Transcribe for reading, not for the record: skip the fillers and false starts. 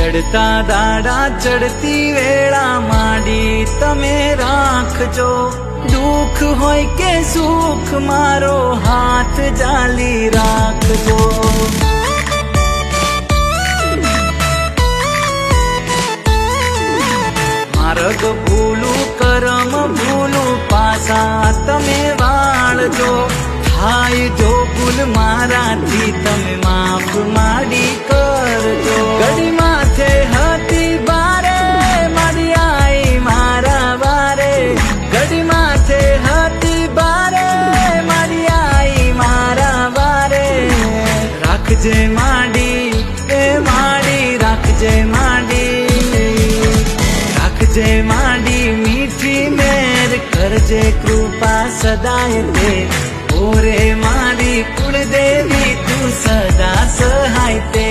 चढ़ता दाड़ा चढ़ती वेळा माडी तमे राखजो। दुख होय के सुख मारो हाथ जाली राखजो। मार्ग भूलू करम भूलू पासा तमे वाळजो। हाय जो भूल माराथी तमे माफ माडी करजो। घड़ी माथे हती बारे मारी आई मारा बारे। घड़ी माथे हती बारे मारी आई मारा बारे। राखजे माडी ए माडी राखजे माडी। राखजे माडी मीठी मेर करजे कृपा सदाय ते। ओरे मारी कुलदेवी तू सदा सहाय ते।